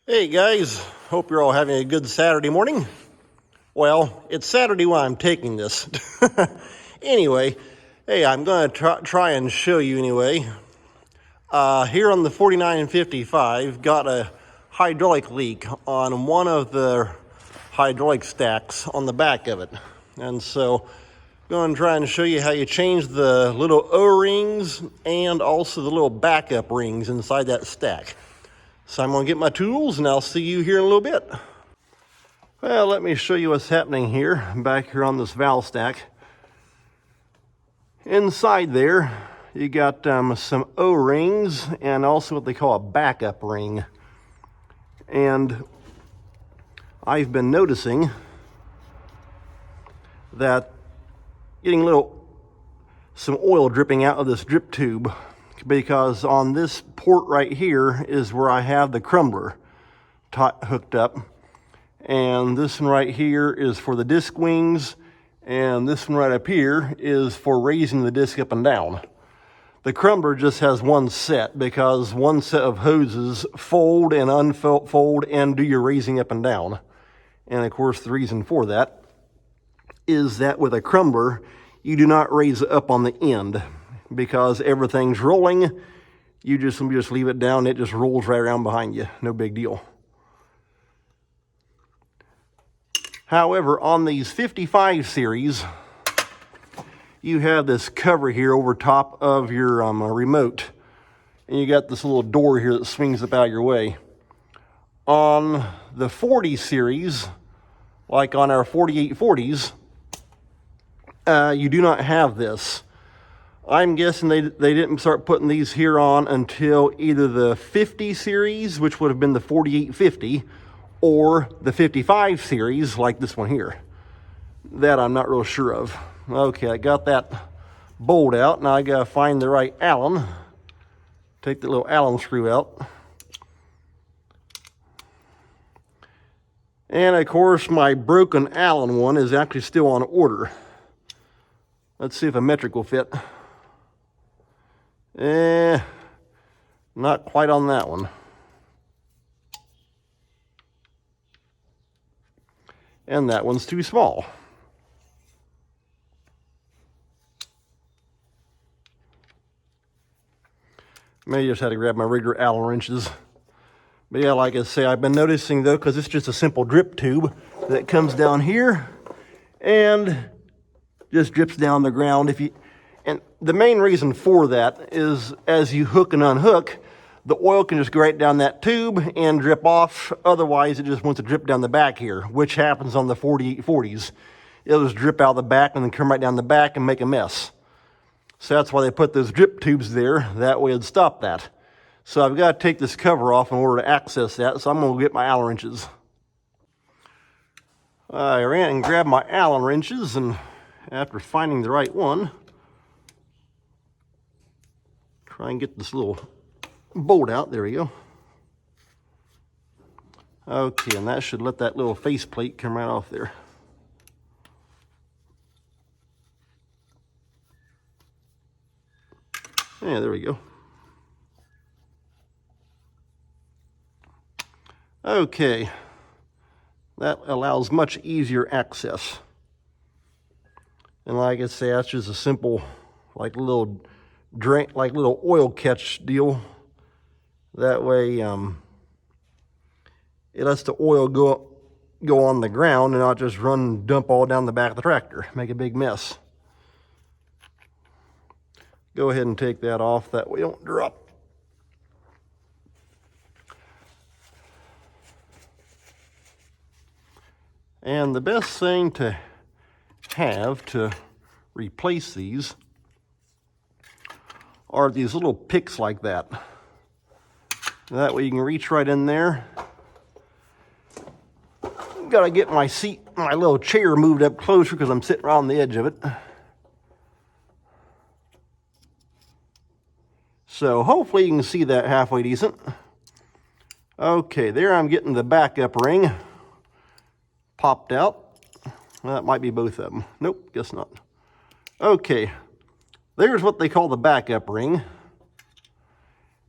Hey guys, hope you're all having a good Saturday morning. Well, it's Saturday when I'm taking this. Anyway, hey, I'm going to try and show you anyway. Here on the 49 and 55, got a hydraulic leak on one of the hydraulic stacks on the back of it. And so, I'm going to try and show you how you change the little O-rings and also the little backup rings inside that stack. So I'm going to get my tools and I'll see you here in a little bit. Well, let me show you what's happening here, back here on this valve stack. Inside there, you got some O-rings and also what they call a backup ring. And I've been noticing that getting some oil dripping out of this drip tube, because on this port right here is where I have the crumbler hooked up. And this one right here is for the disc wings, and this one right up here is for raising the disc up and down. The crumbler just has one set, because one set of hoses fold and unfold and do your raising up and down. And of course the reason for that is that with a crumbler, you do not raise it up on the end, because everything's rolling. You just leave it down, it just rolls right around behind you. No big deal. However, on these 55 series, you have this cover here over top of your remote. And you got this little door here that swings up out of your way. On the 40 series, like on our 4840s, you do not have this. I'm guessing they didn't start putting these here on until either the 50 series, which would have been the 4850, or the 55 series, like this one here. That I'm not real sure of. Okay, I got that bolt out. Now I gotta find the right Allen. Take the little Allen screw out. And of course, my broken Allen one is actually still on order. Let's see if a metric will fit. Not quite on that one. And that one's too small. Maybe I just had to grab my regular Allen wrenches. But yeah, like I say, I've been noticing though, because it's just a simple drip tube that comes down here and just drips down the ground. And the main reason for that is as you hook and unhook, the oil can just go right down that tube and drip off. Otherwise, it just wants to drip down the back here, which happens on the 4840s. It'll just drip out the back and then come right down the back and make a mess. So that's why they put those drip tubes there. That way it'd stop that. So I've got to take this cover off in order to access that. So I'm going to get my Allen wrenches. I ran and grabbed my Allen wrenches, and after finding the right one, try and get this little bolt out. There we go. Okay, and that should let that little faceplate come right off there. Yeah, there we go. Okay, that allows much easier access. And like I say, that's just a simple, like little oil catch deal. That way, it lets the oil go on the ground and not just run and dump all down the back of the tractor, make a big mess. Go ahead and take that off, that way it don't drop. And the best thing to have to replace these are these little picks like that. That way you can reach right in there. Gotta get my little chair moved up closer because I'm sitting right on the edge of it. So hopefully you can see that halfway decent. Okay, there I'm getting the backup ring popped out. Well, that might be both of them. Nope, guess not. Okay, there's what they call the backup ring.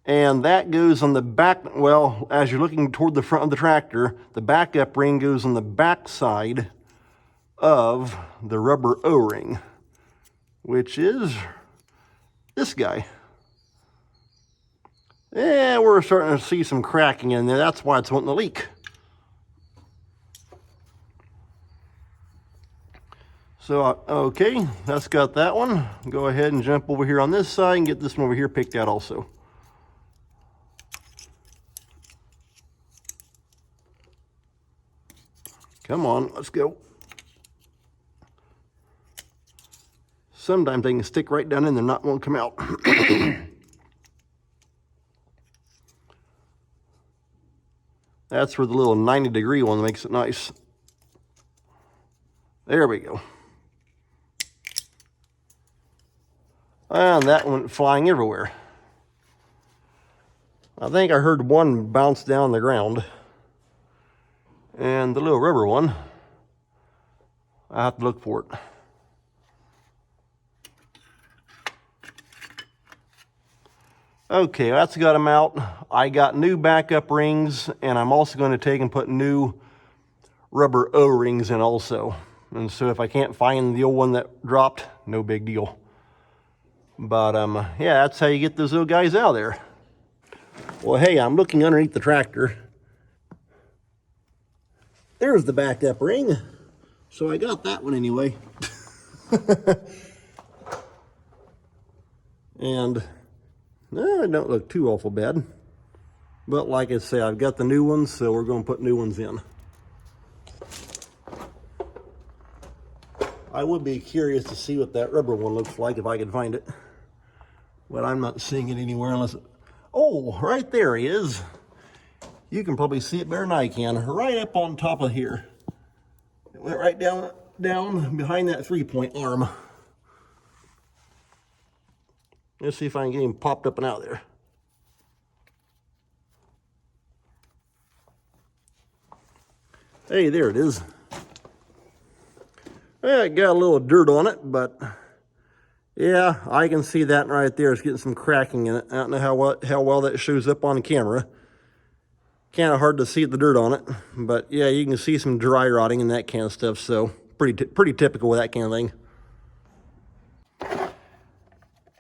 And that goes on the back, well, as you're looking toward the front of the tractor, the backup ring goes on the back side of the rubber O-ring, which is this guy. Yeah, we're starting to see some cracking in there. That's why it's wanting to leak. So, okay, that's got that one. Go ahead and jump over here on this side and get this one over here picked out also. Come on, let's go. Sometimes they can stick right down in there, not won't come out. That's where the little 90-degree one makes it nice. There we go. And that went flying everywhere. I think I heard one bounce down the ground. And the little rubber one, I have to look for it. Okay, that's got them out. I got new backup rings, and I'm also going to take and put new rubber O-rings in also. And so if I can't find the old one that dropped, no big deal. But yeah, that's how you get those little guys out of there. Well, hey, I'm looking underneath the tractor. There's the backup ring. So I got that one anyway. And no, it don't look too awful bad. But like I say, I've got the new ones, so we're going to put new ones in. I would be curious to see what that rubber one looks like if I could find it. But I'm not seeing it anywhere unless... Oh, right there he is. You can probably see it better than I can. Right up on top of here. It went right down behind that 3-point arm. Let's see if I can get him popped up and out there. Hey, there it is. Well, it got a little dirt on it, but yeah, I can see that right there. It's getting some cracking in it. I don't know how well that shows up on camera. Kind of hard to see the dirt on it, but yeah, you can see some dry rotting and that kind of stuff. So pretty typical with that kind of thing.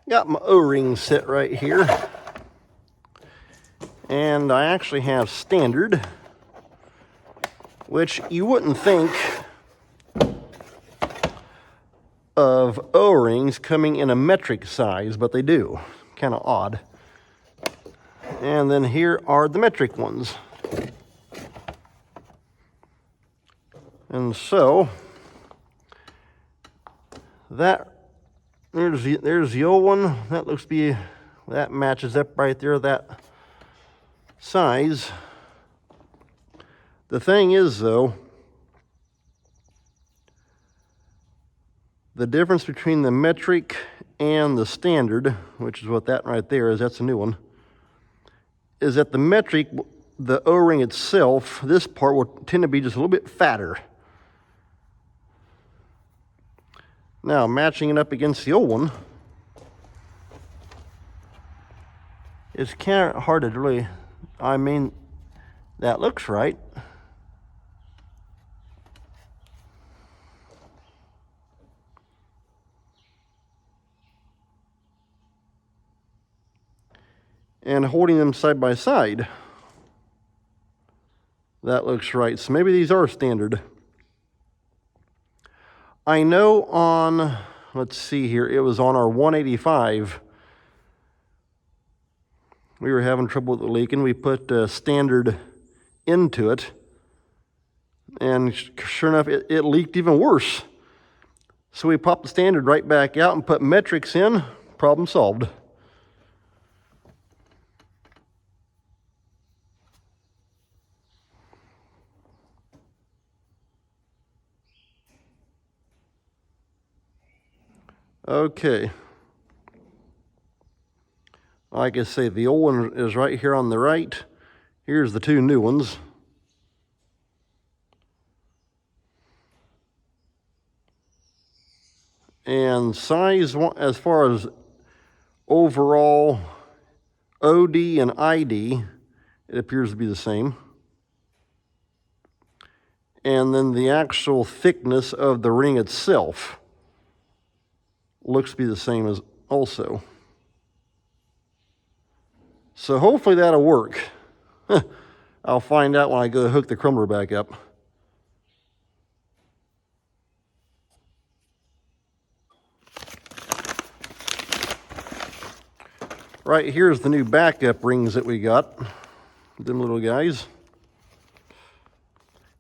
Got my O-ring set right here, and I actually have standard, which you wouldn't think of O-rings coming in a metric size, but they do. Kind of odd. And then here are the metric ones. And so that there's the old one. That looks to be, that matches up right there, that size. The thing is though, the difference between the metric and the standard, which is what that right there is, that's a new one, is that the metric, the O-ring itself, this part will tend to be just a little bit fatter. Now, matching it up against the old one, it's kind of hard to really, I mean, that looks right. And holding them side by side, that looks right. So maybe these are standard. I know on, let's see here, it was on our 185. We were having trouble with the leaking. We put standard into it, and sure enough, it leaked even worse. So we popped the standard right back out and put metrics in. Problem solved. Okay. Like I say, the old one is right here on the right. Here's the two new ones. And size, as far as overall OD and ID, it appears to be the same. And then the actual thickness of the ring itself looks to be the same as also. So hopefully that'll work. I'll find out when I go hook the crumbler back up. Right here's the new backup rings that we got, them little guys.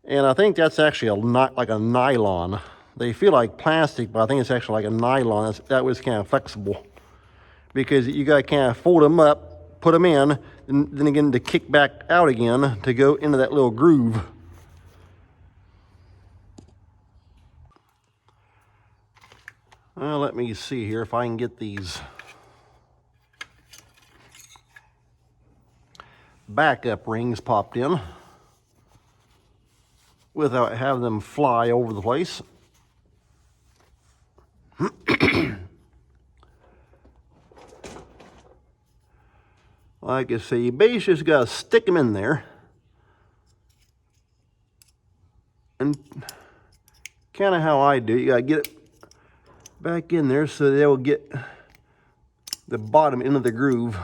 And I think that's actually like a nylon. They feel like plastic, but I think it's actually like a nylon. That was kind of flexible. Because you got to kind of fold them up, put them in, and then again to kick back out again to go into that little groove. Well, let me see here if I can get these backup rings popped in without having them fly over the place. Like I say, you basically just got to stick them in there and kind of how I do, you got to get it back in there so they will get the bottom into the groove.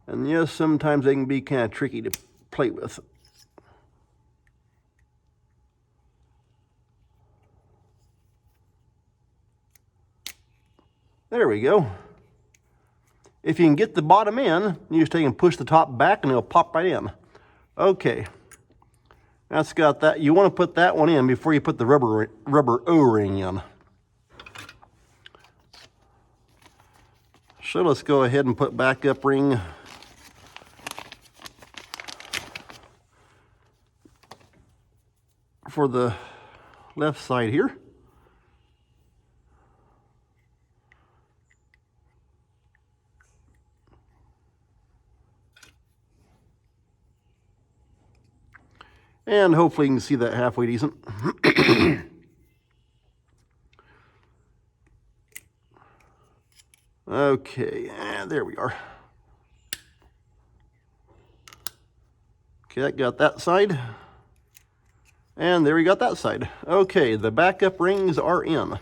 And yes, sometimes they can be kind of tricky to play with. There we go. If you can get the bottom in, you just take and push the top back and it'll pop right in. Okay, that's got that. You want to put that one in before you put the rubber O-ring in. So let's go ahead and put backup ring for the left side here. And hopefully you can see that halfway decent. Okay, and there we are. Okay, that got that side. And there we got that side. Okay, the backup rings are in.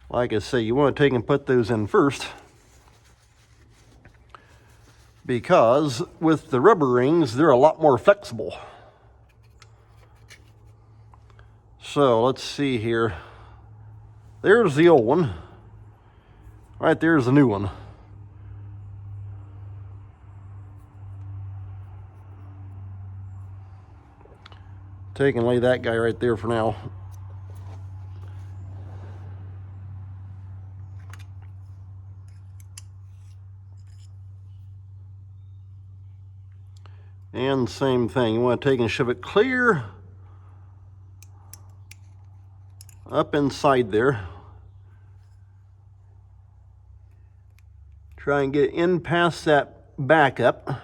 Like I say, you want to take and put those in first, because with the rubber rings, they're a lot more flexible. So let's see here. There's the old one. Right there's the new one. Take and lay that guy right there for now. And same thing, you want to take and shove it clear up inside there. Try and get in past that backup.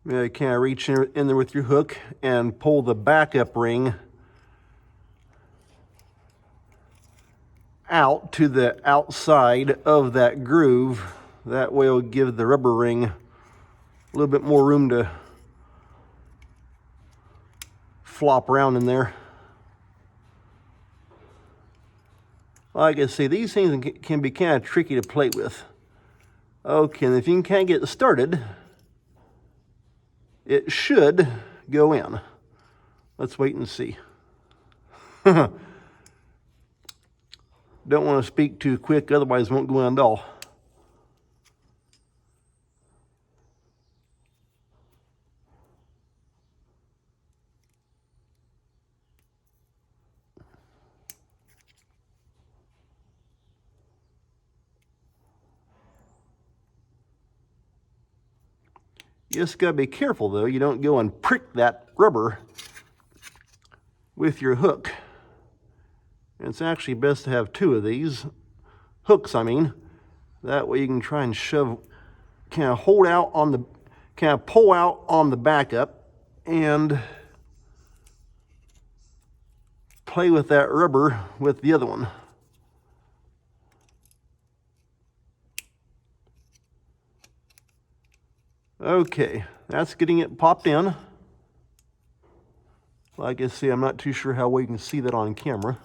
You kind of reach in there with your hook and pull the backup ring out to the outside of that groove. That way it'll give the rubber ring a little bit more room to flop around in there. Like I say, these things can be kind of tricky to play with. Okay, and if you can kind of get it started, it should go in. Let's wait and see. Don't want to speak too quick, otherwise it won't go in at all. You just got to be careful, though. You don't go and prick that rubber with your hook. And it's actually best to have two of these hooks, That way you can try and shove, kind of hold out on the, kind of pull out on the backup and play with that rubber with the other one. Okay, that's getting it popped in. Like I say, I'm not too sure how well you can see that on camera.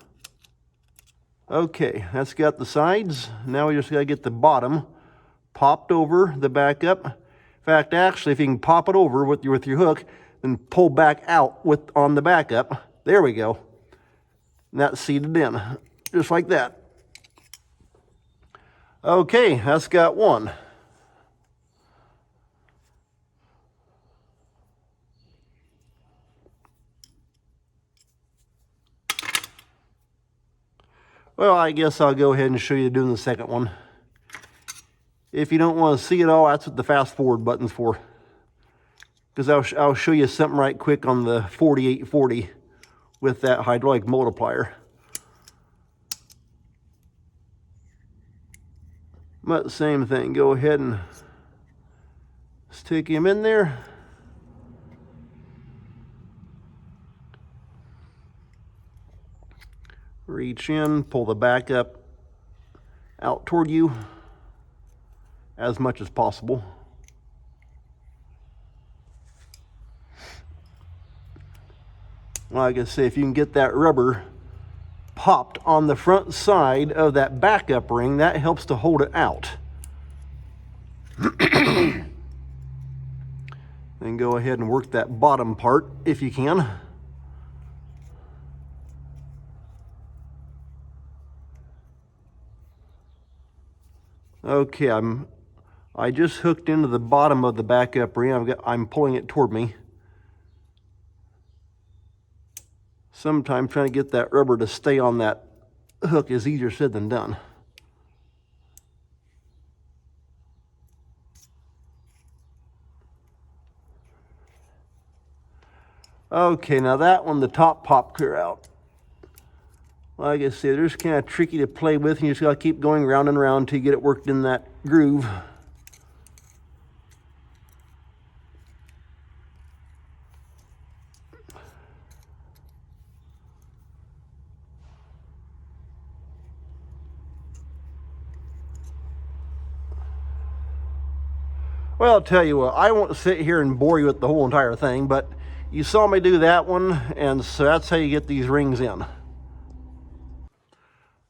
Okay, that's got the sides. Now we just gotta get the bottom popped over the backup. In fact, actually, if you can pop it over with your hook, then pull back out on the backup. There we go. And that's seated in, just like that. Okay, that's got one. Well, I guess I'll go ahead and show you doing the second one. If you don't want to see it all, that's what the fast forward button's for. Because I'll show you something right quick on the 4840 with that hydraulic multiplier. But same thing, go ahead and stick him in there. Reach in, pull the back up out toward you as much as possible. Like I say, if you can get that rubber popped on the front side of that backup ring, that helps to hold it out. Then go ahead and work that bottom part if you can. Okay, I just hooked into the bottom of the backup ring. I'm pulling it toward me. Sometimes trying to get that rubber to stay on that hook is easier said than done. Okay, now that one, the top popped clear out. Like I said, they're just kind of tricky to play with, and you just got to keep going round and round until you get it worked in that groove. Well, I'll tell you what, I won't sit here and bore you with the whole entire thing, but you saw me do that one, and so that's how you get these rings in.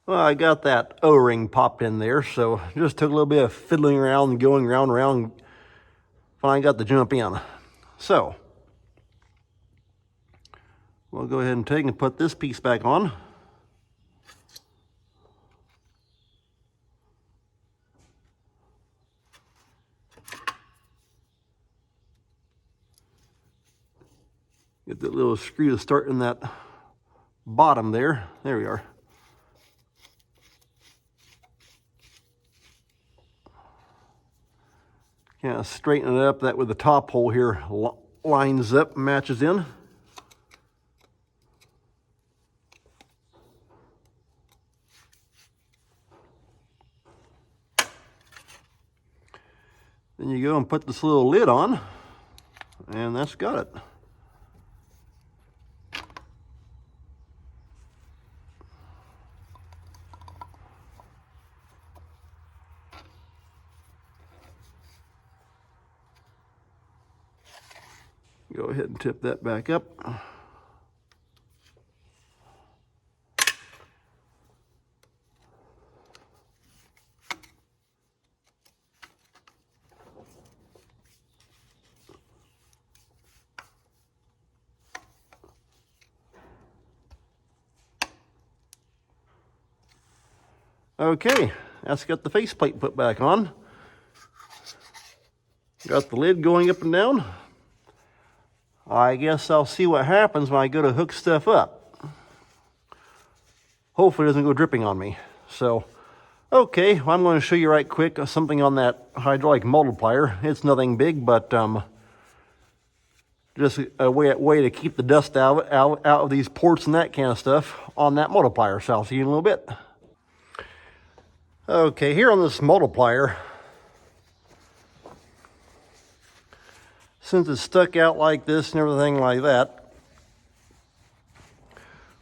Well, I got that O-ring popped in there, so just took a little bit of fiddling around and going round and round. Finally got the jump in. So, we'll go ahead and take and put this piece back on. Get that little screw to start in that bottom there. There we are. Kind of straighten it up, that way the top hole here lines up, matches in. Then you go and put this little lid on, and that's got it. Go ahead and tip that back up. Okay, that's got the faceplate put back on. Got the lid going up and down. I guess I'll see what happens when I go to hook stuff up. Hopefully it doesn't go dripping on me. So, okay, well, I'm going to show you right quick something on that hydraulic multiplier. It's nothing big, but just a way to keep the dust out of these ports and that kind of stuff on that multiplier. So I'll see you in a little bit. Okay, here on this multiplier, since it's stuck out like this and everything like that,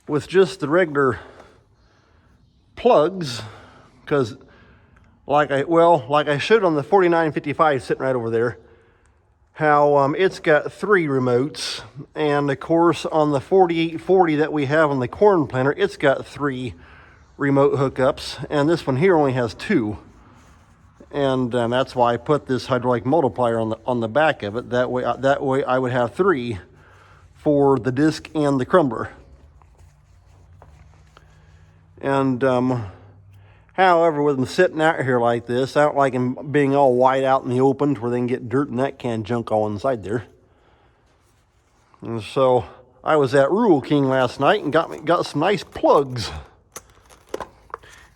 with just the regular plugs, because like I showed on the 4955 sitting right over there, how it's got 3 remotes, and of course on the 4840 that we have on the corn planter, it's got 3 remote hookups, and this one here only has 2. And that's why I put this hydraulic multiplier on the back of it. That way I would have 3 for the disc and the crumbler. And however, with them sitting out here like this, I don't like them being all wide out in the open where they can get dirt and that can junk all inside there. And so I was at Rural King last night and got some nice plugs,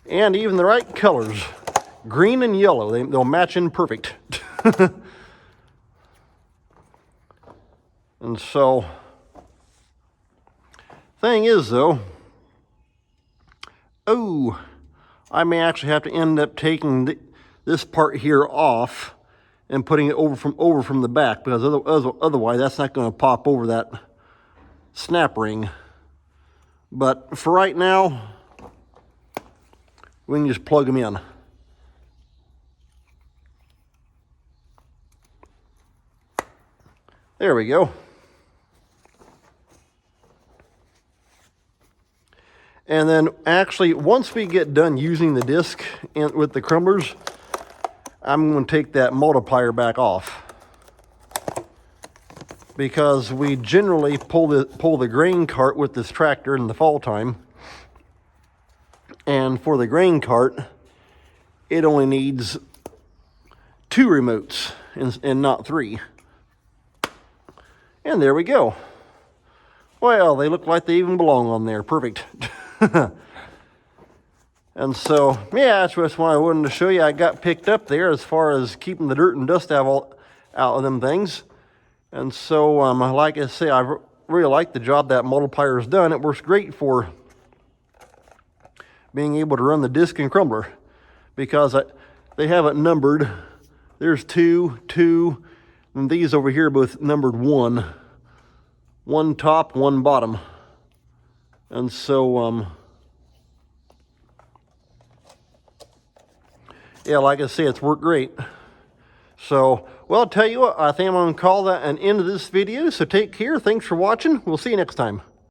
and even the right colors. Green and yellow, they'll match in perfect. And so, thing is though, I may actually have to end up taking this part here off and putting it over from the back, because otherwise that's not going to pop over that snap ring. But for right now, we can just plug them in. There we go. And then actually, once we get done using the disc with the crumblers, I'm going to take that multiplier back off, because we generally pull the grain cart with this tractor in the fall time. And for the grain cart, it only needs 2 remotes and not 3. And there we go. Well, they look like they even belong on there. Perfect. And so, yeah, that's just what I wanted to show you. I got picked up there as far as keeping the dirt and dust out of them things. And so, like I say, I really like the job that multiplier's done. It works great for being able to run the disc and crumbler, because they have it numbered. There's 2, 2, and these over here both numbered 1. 1 top, 1 bottom. And so, yeah, like I say, it's worked great. So, well, I'll tell you what, I think I'm going to call that an end of this video. So take care. Thanks for watching. We'll see you next time.